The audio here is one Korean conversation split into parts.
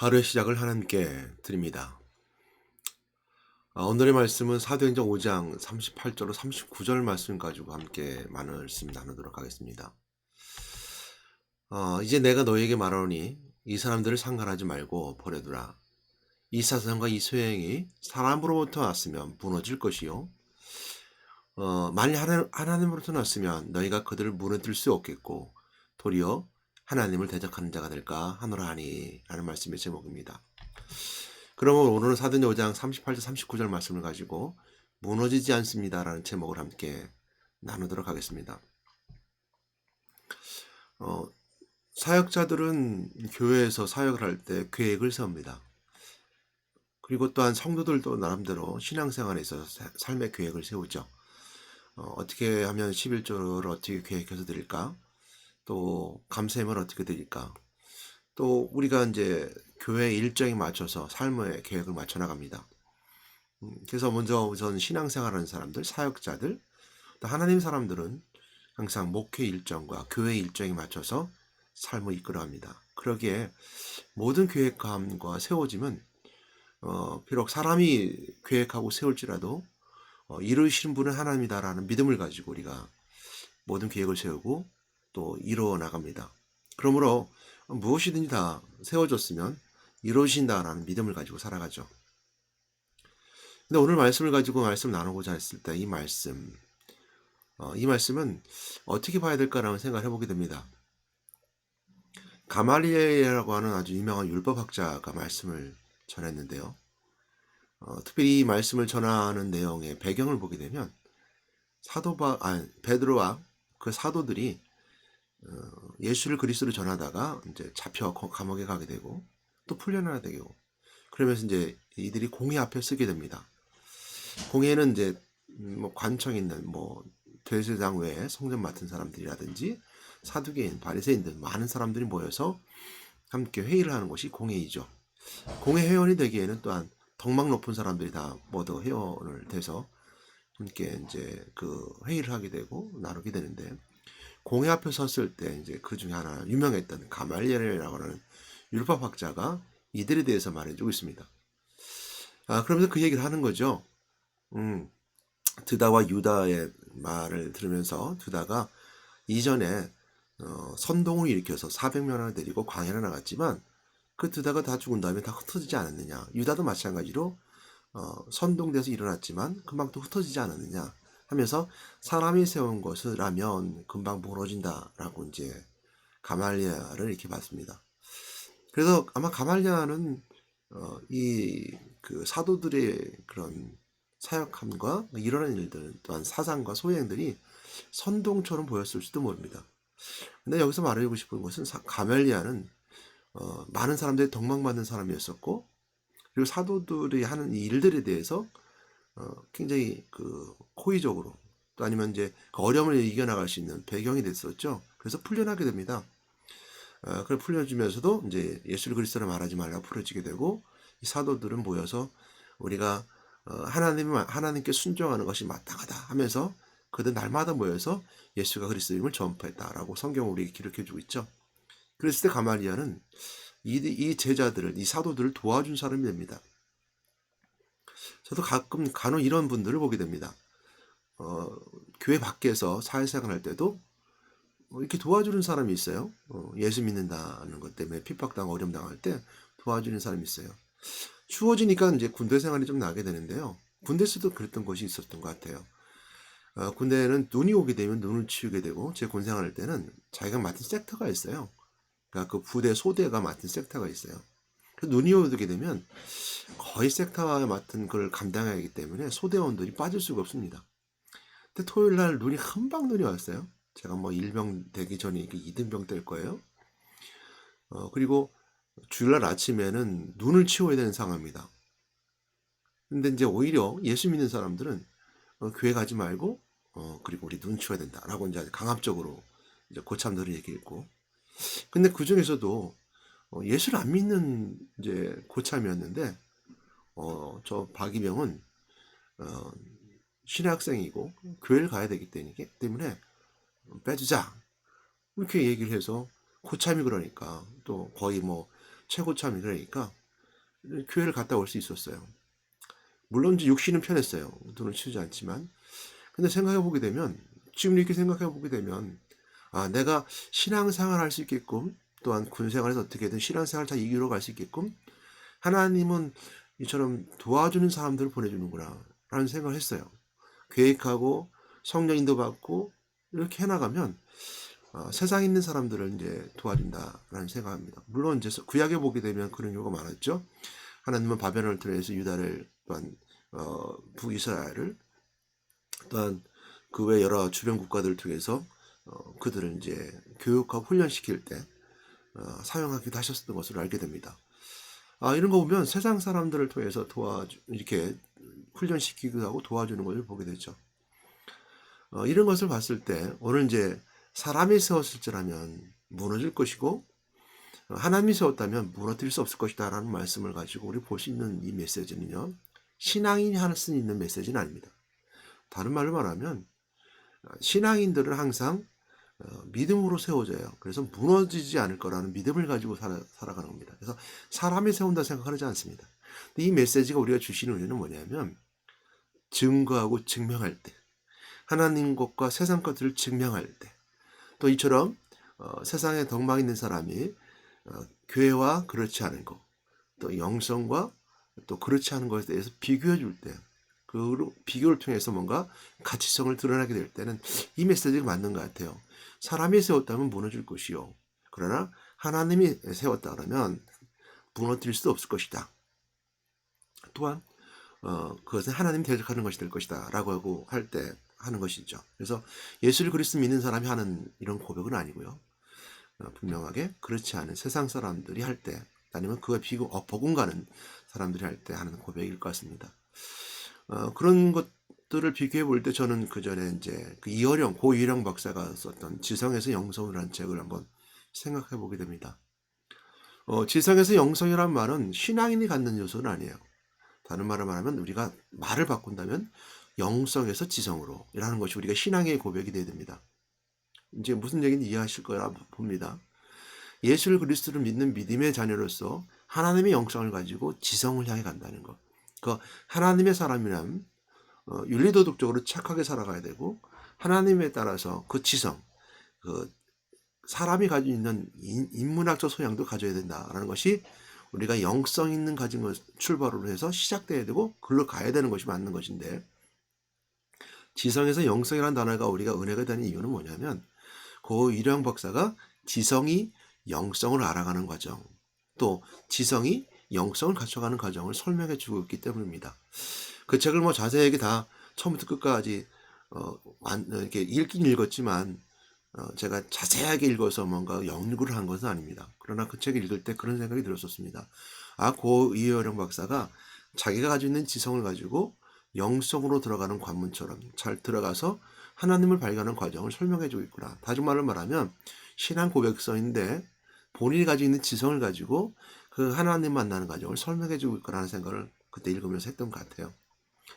하루의 시작을 하나님께 드립니다. 오늘의 말씀은 사도행전 5장 38절로 39절 말씀 가지고 함께 말씀 나누도록 하겠습니다. 이제 내가 너에게 말하노니 이 사람들을 상관하지 말고 버려두라. 이 사상과 이 소행이 사람으로부터 났으면 무너질 것이요. 만일 하나님으로부터 났으면 너희가 그들을 무너뜨릴 수 없겠고 도리어 하나님을 대적하는 자가 될까 하노라 하니 라는 말씀의 제목입니다. 그러면 오늘은 사도행전 5장 38절 39절 말씀을 가지고 무너지지 않습니다 라는 제목을 함께 나누도록 하겠습니다. 사역자들은 교회에서 사역을 할 때 계획을 세웁니다. 그리고 또한 성도들도 나름대로 신앙생활에 있어서 삶의 계획을 세우죠. 어떻게 하면 11조를 어떻게 계획해서 드릴까? 또 감세임을 어떻게 드릴까? 또 우리가 이제 교회 일정에 맞춰서 삶의 계획을 맞춰 나갑니다. 그래서 먼저 우선 신앙생활하는 사람들, 사역자들, 또 하나님 사람들은 항상 목회 일정과 교회 일정에 맞춰서 삶을 이끌어갑니다. 그러기에 모든 계획감과 세워짐은 비록 사람이 계획하고 세울지라도 이루시는 분은 하나님이다라는 믿음을 가지고 우리가 모든 계획을 세우고 또 이루어 나갑니다. 그러므로 무엇이든지 다 세워졌으면 이루어진다라는 믿음을 가지고 살아가죠. 근데 오늘 말씀을 가지고 말씀을 나누고자 했을 때 이 말씀은 어떻게 봐야 될까라는 생각을 해보게 됩니다. 가말리엘이라고 하는 아주 유명한 율법학자가 말씀을 전했는데요. 특별히 이 말씀을 전하는 내용의 배경을 보게 되면 베드로와 그 사도들이 예수를 그리스도로 전하다가 이제 잡혀 감옥에 가게 되고 또 풀려나게 되고 그러면서 이제 이들이 공회 앞에 서게 됩니다. 공회는 이제 뭐 관청 있는 뭐 대제사장 외에 성전 맡은 사람들이라든지 사두개인, 바리새인 등 많은 사람들이 모여서 함께 회의를 하는 것이 공회이죠. 공회 회원이 되기에는 또한 덕망 높은 사람들이 다 모두 회원을 돼서 함께 이제 그 회의를 하게 되고 나누게 되는데 공회 앞에 섰을 때 이제 그 중에 하나 유명했던 가말리엘이라고 하는 율법학자가 이들에 대해서 말해주고 있습니다. 그러면서 그 얘기를 하는 거죠. 드다와 유다의 말을 들으면서 드다가 이전에 선동을 일으켜서 400명을 데리고 광야를 나갔지만 그 드다가 다 죽은 다음에 다 흩어지지 않았느냐. 유다도 마찬가지로 선동돼서 일어났지만 금방 또 흩어지지 않았느냐 하면서 사람이 세운 것이라면 금방 무너진다라고 이제 가말리아를 이렇게 봤습니다. 그래서 아마 가말리아는 이 그 사도들의 그런 사역함과 일어난 일들 또한 사상과 소행들이 선동처럼 보였을 수도 모릅니다. 근데 여기서 말하고 싶은 것은 가멜리아는 많은 사람들이 덕망받는 사람이었었고 그리고 사도들이 하는 이 일들에 대해서 굉장히 그 호의적으로 또 아니면 이제 그 어려움을 이겨나갈 수 있는 배경이 됐었죠. 그래서 풀려나게 됩니다. 그걸 풀려주면서도 이제 예수를 그리스도로 말하지 말라고 풀어지게 되고 이 사도들은 모여서 우리가 하나님께 순종하는 것이 마땅하다 하면서 그들 날마다 모여서 예수가 그리스도임을 전파했다라고 성경은 우리에게 기록해주고 있죠. 그랬을 때 가말리아는 이 제자들을 이 사도들을 도와준 사람이 됩니다. 저도 간혹 이런 분들을 보게 됩니다. 교회 밖에서 사회생활 할 때도 이렇게 도와주는 사람이 있어요. 예수 믿는다는 것 때문에 핍박당하고 어려움 당할 때 도와주는 사람이 있어요. 추워지니까 이제 군대 생활이 좀 나게 되는데요. 군대에서도 그랬던 것이 있었던 것 같아요. 군대는 눈이 오게 되면 눈을 치우게 되고 제 군 생활할 때는 자기가 맡은 섹터가 있어요. 그러니까 그 부대 소대가 맡은 섹터가 있어요. 눈이 오게 되면 거의 섹터가 맡은 걸 감당해야 하기 때문에 소대원들이 빠질 수가 없습니다. 근데 토요일 날 눈이 한방 눈이 왔어요. 제가 뭐 일병 되기 전에 2등병 될 거예요. 그리고 주일날 아침에는 눈을 치워야 되는 상황입니다. 근데 이제 오히려 예수 믿는 사람들은 교회 가지 말고 그리고 우리 눈 치워야 된다라고 이제 강압적으로 이제 고참들을 얘기했고, 근데 그 중에서도 예수를 안 믿는 이제 고참이었는데 저 박이병은 신학생이고 교회를 가야 되기 때문에 빼주자 이렇게 얘기를 해서 고참이 그러니까 또 거의 뭐 최고참이 그러니까 교회를 갔다 올 수 있었어요. 물론 이제 육신은 편했어요. 돈을 치우지 않지만. 근데 생각해 보게 되면, 지금 이렇게 생각해 보게 되면, 내가 신앙생활 할 수 있게끔, 또한 군생활에서 어떻게든 신앙생활 잘 이끌어 갈 수 있게끔 하나님은 이처럼 도와주는 사람들을 보내주는구나 라는 생각을 했어요. 계획하고 성령 인도받고 이렇게 해나가면 세상에 있는 사람들을 이제 도와준다라는 생각합니다. 물론 이제 구약에 보게 되면 그런 경우가 많았죠. 하나님은 바벨론을 통해서 유다를, 또한 북이스라엘을, 또한 그 외 여러 주변 국가들을 통해서 그들을 이제 교육하고 훈련시킬 때 사용하기도 하셨던 것으로 알게 됩니다. 이런 거 보면 세상 사람들을 통해서 이렇게 훈련시키기도 하고 도와주는 것을 보게 되죠. 이런 것을 봤을 때 오늘 이제 사람이 세웠을지라면 무너질 것이고 하나님이 세웠다면 무너뜨릴 수 없을 것이다 라는 말씀을 가지고 우리 볼 수 있는 이 메시지는요, 신앙인이 할 수 있는 메시지는 아닙니다. 다른 말로 말하면 신앙인들은 항상 믿음으로 세워져요. 그래서 무너지지 않을 거라는 믿음을 가지고 살아가는 겁니다. 그래서 사람이 세운다 생각하지 않습니다. 근데 이 메시지가 우리가 주시는 의미는 뭐냐면, 증거하고 증명할 때, 하나님 것과 세상 것들을 증명할 때, 또 이처럼 세상에 덕망 있는 사람이 교회와 그렇지 않은 것, 또 영성과 또 그렇지 않은 것에 대해서 비교해 줄 때, 그 비교를 통해서 뭔가 가치성을 드러나게 될 때는 이 메시지가 맞는 것 같아요. 사람이 세웠다면 무너질 것이요, 그러나 하나님이 세웠다 그러면 무너뜨릴 수 없을 것이다. 또한 그것은 하나님이 대적하는 것이 될 것이다 라고 하고 할 때 하는 것이죠. 그래서 예수를 그리스도 믿는 사람이 하는 이런 고백은 아니고요, 분명하게 그렇지 않은 세상 사람들이 할 때, 아니면 그와 복음 가는 사람들이 할 때 하는 고백일 것 같습니다. 그런 것들을 비교해 볼 때 저는 그 전에 이제 고 이어령 박사가 썼던 지성에서 영성이라는 책을 한번 생각해 보게 됩니다. 지성에서 영성이란 말은 신앙인이 갖는 요소는 아니에요. 다른 말을 말하면 우리가 말을 바꾼다면 영성에서 지성으로 이라는 것이 우리가 신앙의 고백이 되어야 됩니다. 이제 무슨 얘기인지 이해하실 거라 봅니다. 예수를 그리스도를 믿는 믿음의 자녀로서 하나님의 영성을 가지고 지성을 향해 간다는 것. 그 하나님의 사람이라면 윤리도덕적으로 착하게 살아가야 되고, 하나님에 따라서 그 지성, 그 사람이 가지고 있는 인문학적 소양도 가져야 된다라는 것이 우리가 영성 있는 가진 것 출발으로 해서 시작돼야 되고 그걸로 가야 되는 것이 맞는 것인데, 지성에서 영성이라는 단어가 우리가 은혜가 되는 이유는 뭐냐면, 고 이령 박사가 지성이 영성을 알아가는 과정, 또 지성이 영성을 갖춰가는 과정을 설명해 주고 있기 때문입니다. 그 책을 뭐 자세하게 다 처음부터 끝까지 이렇게 읽긴 읽었지만 제가 자세하게 읽어서 뭔가 연구를 한 것은 아닙니다. 그러나 그 책을 읽을 때 그런 생각이 들었었습니다. 고 이어령 박사가 자기가 가지고 있는 지성을 가지고 영성으로 들어가는 관문처럼 잘 들어가서 하나님을 발견하는 과정을 설명해 주고 있구나. 다른 말로 말하면 신앙 고백서인데 본인이 가지고 있는 지성을 가지고 그 하나님 만나는 과정을 설명해 주고 있구나라는 생각을 그때 읽으면서 했던 것 같아요.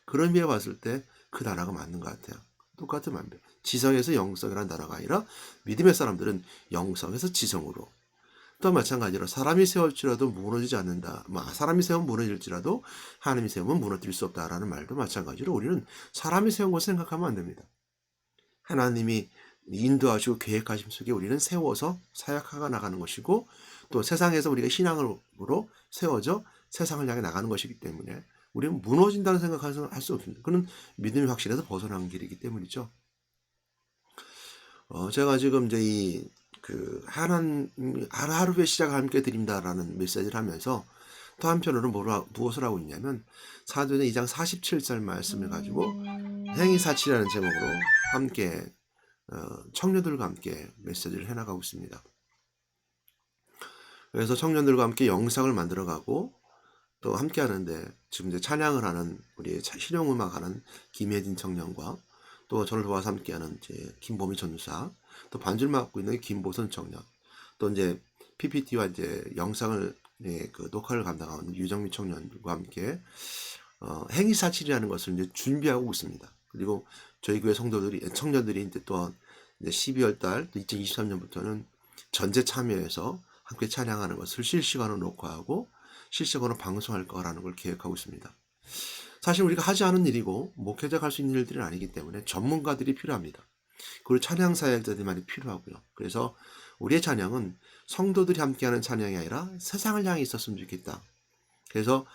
그런 의미에 봤을 때 그 단어가 맞는 것 같아요. 똑같은 말입니다. 지성에서 영성이라는 단어가 아니라 믿음의 사람들은 영성에서 지성으로, 또 마찬가지로 사람이 세울지라도 무너지지 않는다. 사람이 세우면 무너질지라도 하나님이 세우면 무너뜨릴 수 없다라는 말도 마찬가지로 우리는 사람이 세운 것을 생각하면 안 됩니다. 하나님이 인도하시고 계획하심 속에 우리는 세워서 사역하가 나가는 것이고, 또 세상에서 우리가 신앙으로 세워져 세상을 향해 나가는 것이기 때문에 우리는 무너진다는 생각을 할 수 없습니다. 그는 믿음이 확실해서 벗어나는 길이기 때문이죠. 제가 지금 이제 하루의 시작을 함께 드립니다라는 메시지를 하면서 또 한편으로 무엇을 하고 있냐면, 사도행전 2장 47절 말씀을 가지고 행위사치라는 제목으로 함께 청년들과 함께 메시지를 해나가고 있습니다. 그래서 청년들과 함께 영상을 만들어가고 또 함께 하는데, 지금 이제 찬양을 하는 우리 실용음악 하는 김혜진 청년과 또 저를 도와서 함께하는 이제 김보미 전사, 또 반주를 맡고 있는 김보선 청년, 또 이제 PPT와 이제 영상을 그 녹화를 감당하는 유정미 청년과 함께 행위사칠이라는 것을 이제 준비하고 있습니다. 그리고 저희 교회 청년들이 이제 또 이제 12월 달 2023년부터는 전제 참여해서 함께 찬양하는 것을 실시간으로 녹화하고 실시간으로 방송할 거라는 걸 계획하고 있습니다. 사실 우리가 하지 않은 일이고 목회자가 할 수 있는 일들은 아니기 때문에 전문가들이 필요합니다. 그리고 찬양 사역자들이 많이 필요하고요. 그래서 우리의 찬양은 성도들이 함께하는 찬양이 아니라 세상을 향해 있었으면 좋겠다. 그래서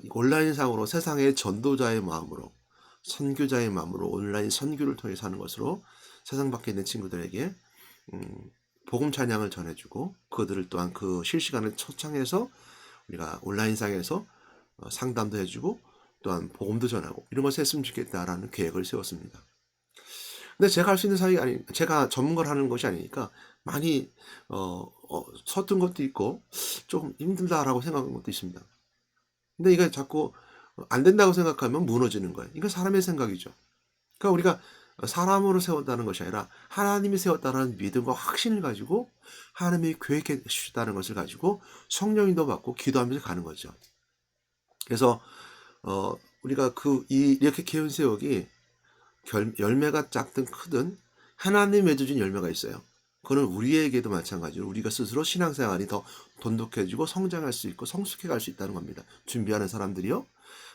온라인상으로 세상의 전도자의 마음으로, 선교자의 마음으로 온라인 선교를 통해서 하는 것으로 세상 밖에 있는 친구들에게 복음 찬양을 전해주고, 그들을 또한 그 실시간을 초청해서 우리가 온라인상에서 상담도 해주고 또한 복음도 전하고 이런 것을 했으면 좋겠다라는 계획을 세웠습니다. 근데 제가 할 수 있는 사역이 아니, 제가 전문가를 하는 것이 아니니까 많이 서툰 것도 있고 조금 힘들다라고 생각하는 것도 있습니다. 근데 이게 자꾸 안 된다고 생각하면 무너지는 거예요. 이건 사람의 생각이죠. 그러니까 우리가 사람으로 세웠다는 것이 아니라 하나님이 세웠다는 믿음과 확신을 가지고 하나님이 계획해 주셨다는 것을 가지고 성령인도 받고 기도하면서 가는 거죠. 그래서 우리가 이렇게 개운 세력이 열매가 작든 크든 하나님 맺어준 열매가 있어요. 그거는 우리에게도 마찬가지로 우리가 스스로 신앙생활이 더 돈독해지고 성장할 수 있고 성숙해 갈 수 있다는 겁니다. 준비하는 사람들이요.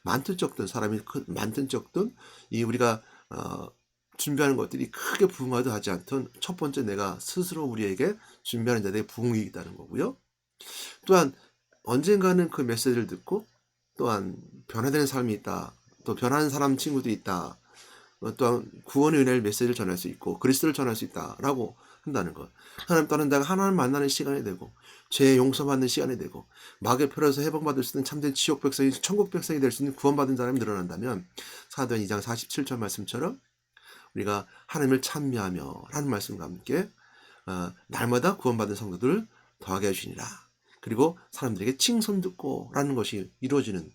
많든 적든 사람이 많든 적든 우리가 준비하는 것들이 크게 부흥하도 하지 않든 첫 번째 내가 스스로 우리에게 준비하는 자들의 부흥이 있다는 거고요. 또한 언젠가는 그 메시지를 듣고 또한 변화되는 삶이 있다. 또 변하는 사람 친구들이 있다. 또한 구원의 은혜를 메시지를 전할 수 있고 그리스도를 전할 수 있다라고 한다는 것. 하나님 따른 내가 하나님 만나는 시간이 되고 죄 용서받는 시간이 되고 마귀의 표로서 해방받을 수 있는 참된 지옥 백성이 천국 백성이 될 수 있는 구원받은 사람이 늘어난다면 사도행 2장 47절 말씀처럼 우리가 하나님을 찬미하며 라는 말씀과 함께 날마다 구원받은 성도들을 더하게 해주시니라. 그리고 사람들에게 칭송 듣고 라는 것이 이루어지는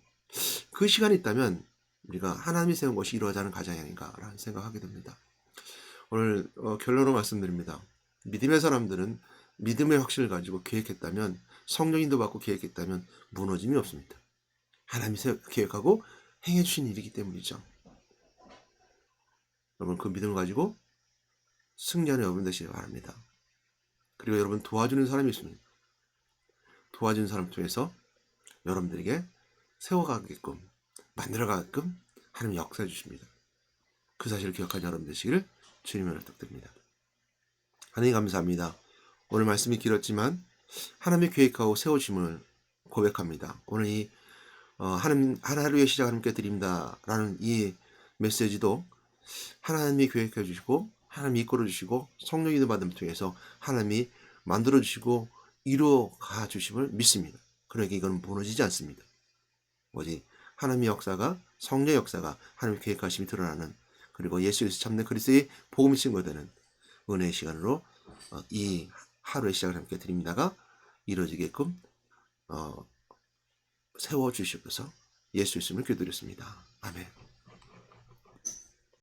그 시간이 있다면 우리가 하나님이 세운 것이 이루어지는 가장이 아닌가라는 생각하게 됩니다. 오늘 결론으로 말씀드립니다. 믿음의 사람들은 믿음의 확신을 가지고 계획했다면, 성령인도 받고 계획했다면 무너짐이 없습니다. 하나님이 계획하고 행해 주신 일이기 때문이죠. 여러분 그 믿음을 가지고 승리하는 여러분 되시기 바랍니다. 그리고 여러분 도와주는 사람이 있습니다. 도와주는 사람 통해서 여러분들에게 세워가게끔 만들어가게끔 하나님 역사해 주십니다. 그 사실을 기억하는 여러분 되시기를 주님을 부탁드립니다. 하나님 감사합니다. 오늘 말씀이 길었지만 하나님의 계획하고 세우심을 고백합니다. 오늘 이 하나님 하루의 시작 하나님께 드립니다라는 이 메시지도 하나님이 계획해 주시고 하나님이 이끌어 주시고 성령의 받음을 통해서 하나님이 만들어 주시고 이루어가 주심을 믿습니다. 그러니까 이건 무너지지 않습니다. 오직 하나님의 역사가 성령의 역사가 하나님의 계획하심이 드러나는 그리고 예수에서 참된 그리스도의 복음이 증거되는 은혜의 시간으로 이 하루의 시작을 함께 드립니다가 이루어지게끔 세워주시옵소서. 예수 이름으로 기도드렸습니다. 아멘.